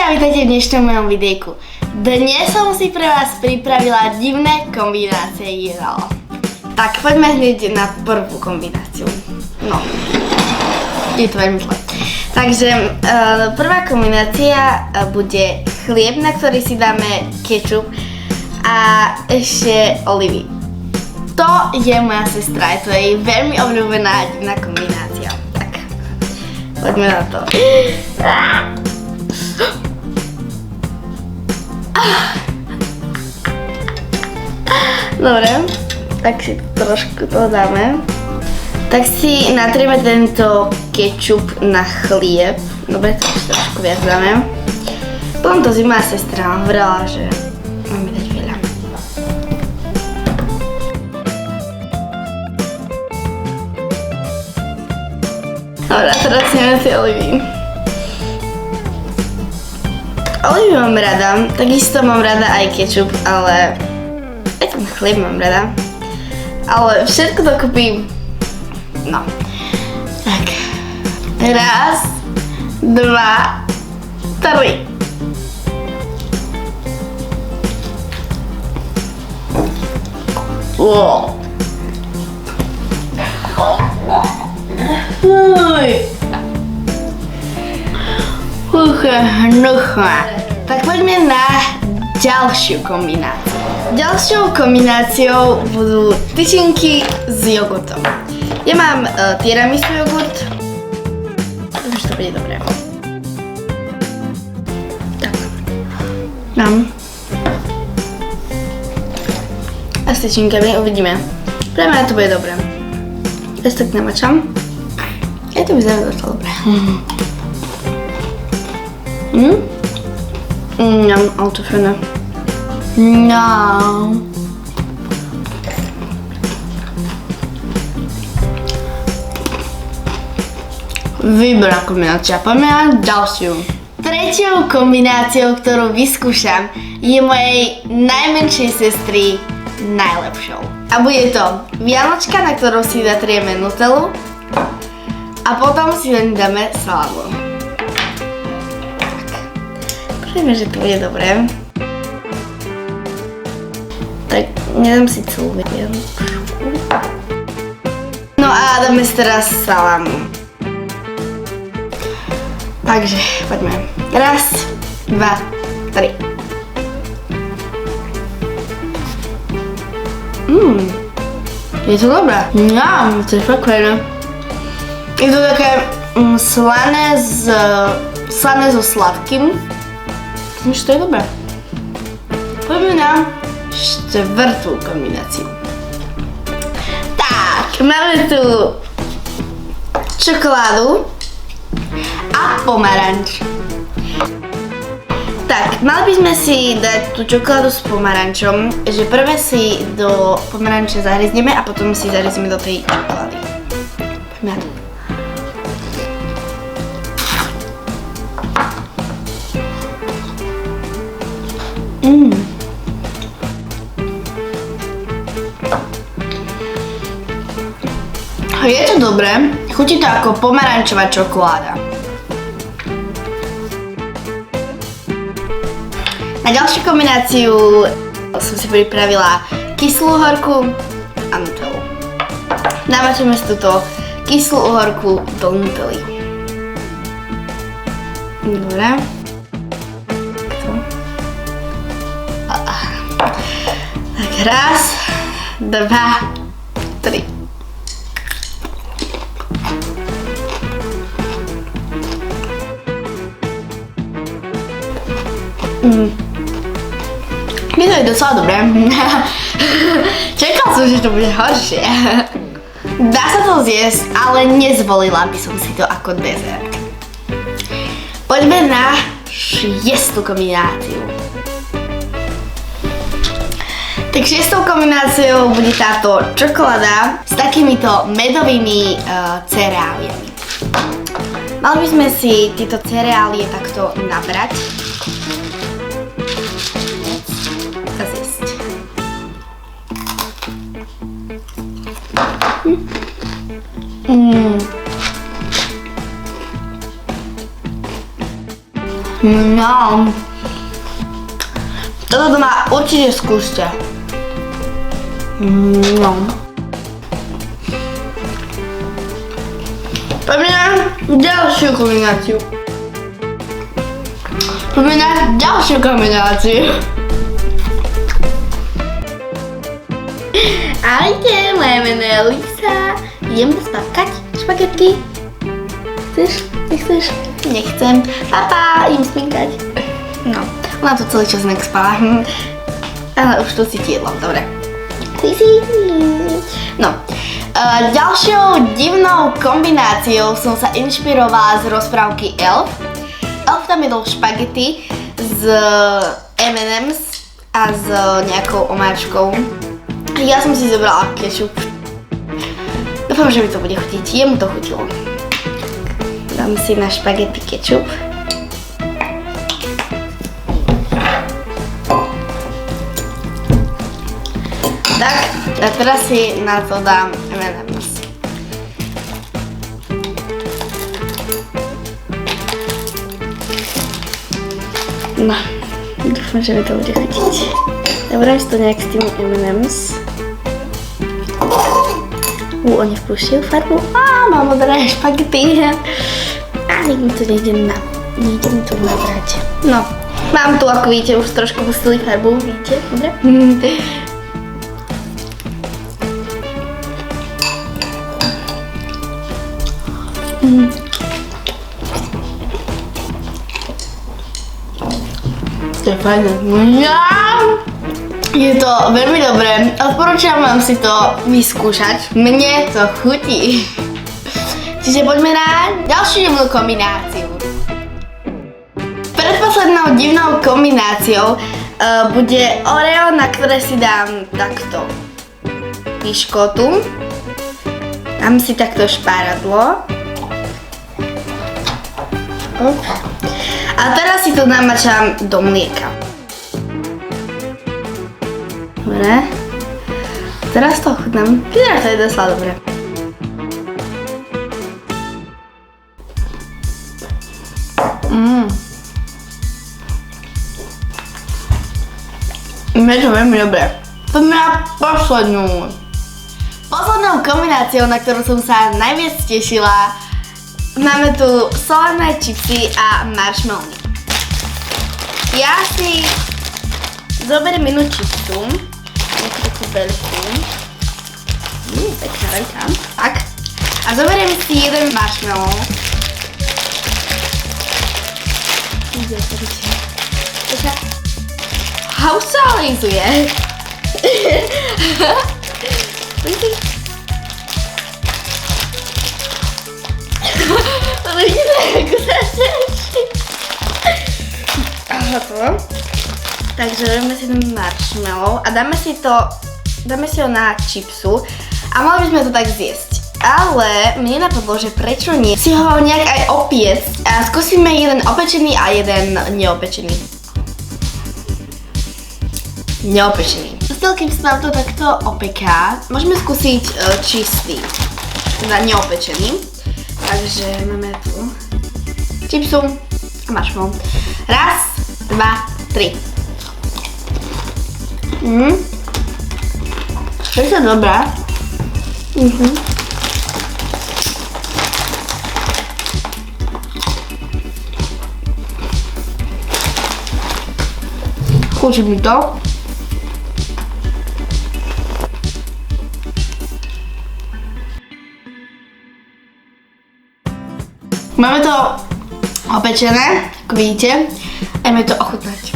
a vítajte v dnešnom mojom videjku. Dnes som si pre vás pripravila divné kombinácie jedál. Tak poďme hneď na prvú kombináciu. No, je to veľmi zle. Takže prvá kombinácia bude chlieb, na ktorý si dáme kečup a ešte olivy. To je moja sestra, to je jej veľmi obľúbená divná kombinácia. Tak, poďme na to. Dobre, tak si trošku to dáme. Tak si natrieme tento kečup na chlieb. Dobre, tak si trošku viac dáme. Potom to moja sestra hovorila, že máme dať veľa. Dobre, teraz si dáme tie olivy. Olivy mám rada, takisto mám rada aj kečup, ale aj ten chlieb mám rada. Ale všetko dokupy, no. Tak, raz, dva, tri. Wow. Tak poďme na ďalšiu kombináciu. Ďalšou kombináciou budú tyčinky s jogurtom. Ja mám tiramisu jogurt. Dúfam, že to bude dobré. Tak. Dám. A s tyčinkami uvidíme. Pre mňa to bude dobré. Teraz tak namačam. Ja to vyzerá docela dobré. Ale to fajné. No. Výborná kombinácia. Poďme na ďalšiu. Treťou kombináciou, ktorú vyskúšam, je mojej najmenšej sestry najlepšou. A bude to vianočka, na ktorú si zatrieme nutellu a potom si len dáme salámu. Prejme, že to bude dobré. Tak nedám si celú vianočku. No a dáme si teraz salámu. Takže poďme. Raz, dva, tri. Je to dobré. To je fakt fajné. Je to také slané so sladkým. Myslím, že to je dobré. Poďme na štvrtú kombináciu. Tak, máme tu čokoládu a pomaranč. Tak, mali by sme si dať tú čokoládu s pomarančom, že prvé si do pomaranča zahryzneme a potom si zahryzneme do tej čokolády. Poďme na to. Je to dobré, chutí to ako pomarančová čokoláda. Na ďalšiu kombináciu som si pripravila kyslú uhorku a nutellu. Namačíme si túto kyslú uhorku do nutelly. Dobre. Tak raz, dva, tri. Je to docela dobré. Čakal som, že to bude horšie. Dá sa to zjesť, ale nezvolila by som si to ako dezert. Poďme na šiestú kombináciu. Tak šiestou kombináciou bude táto čokoláda s takýmito medovými cereáliami. Mali by sme si tieto cereálie takto nabrať a zjesť. No. Toto doma určite skúste. No. Poďme na ďalšiu kombináciu. Ahojte, moje meno je Lisa. Idem spávkať špagetky. Chceš? Nechceš? Nechcem. Papa, idem spinkať. No, ona tu celý čas nek spala. Ale už tu cíti jedlo, dobre. No, ďalšou divnou kombináciou som sa inšpirovala z rozprávky Elf. Elf tam jedol špagety z M&M's a s nejakou omáčkou. Ja som si zobrala kečup. Dúfam, že mi to bude chutiť. Jemu to chutilo. Dám si na špagety kečup. Tak, a teraz si na to dám M&M's. No, dúfam, že mi to bude chutiť. Dobre, si to nejak s tým M&M's. Oni vpúšťajú farbu. Mám modré špagety. Nejdem to nabrať. No, mám tu, ako vidíte, už trošku pustili farbu, vidíte? Dobre? To je fajné. Je to veľmi dobré. Odporúčam vám si to vyskúšať. Mne to chutí. Čiže poďme na ďalšiu divnú kombináciu. Predposlednou divnou kombináciou bude Oreo, na ktoré si dám takto piškotu. Dám si takto šparadlo. A teraz si to namačam do mlieka. Dobre. Teraz to ochutnám. Vyzerá to je dosť dobre. Je to veľmi dobré. Poďme na poslednú. Poslednou kombináciou, na ktorú som sa najviac tešila, máme tu solárne čipsy a marshmallow. Ja si zoberiem jednu čipsu, nejakú takú veľkú, pekná veľká, tak. A zoberiem si jeden marshmallow. Hausalizuje. Takže dáme si ten marshmallow a dáme si ho na čipsu a mali by sme to tak zjesť. Ale mne napadlo, že prečo nie si ho nejak aj opiecť a skúsime jeden opečený a jeden neopečený. Kým sa nám to takto opeká, môžeme skúsiť čistý, teda neopečený. Takže máme tu čipsu a marshmallow. Raz, dva, tri. To je to dobré. Chutí mi to. Máme to opečené, ako vidíte, a ideme to ochutnať.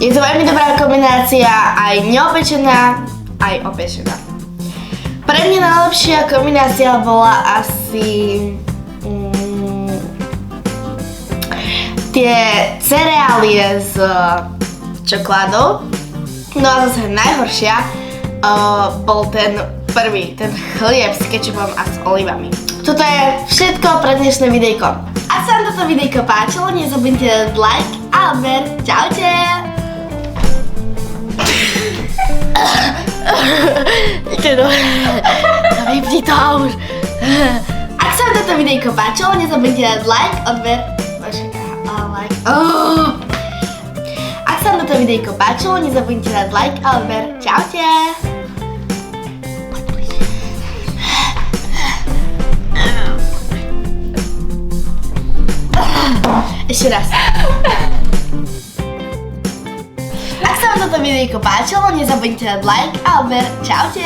Je to veľmi dobrá kombinácia, aj neopečená, aj opečená. Pre mňa najlepšia kombinácia bola asi tie cereálie s čokoládou. No a zase najhoršia bol ten prvý, ten chlieb s kečupom a s olivami. Toto je všetko pre dnešné videjko. Ak sa vám toto videjko páčilo, nezabudnite dať like a odber. Čaute! Vypni to už. Ak sa vám toto videjko páčilo, nezabudnite dať like, odber... Ak sa vám toto videjko páčilo, nezabudnite dať like a odber. Čaute. Ešte raz. Ak sa vám toto videjko páčilo, nezabudnite dať like a odber. Čaute.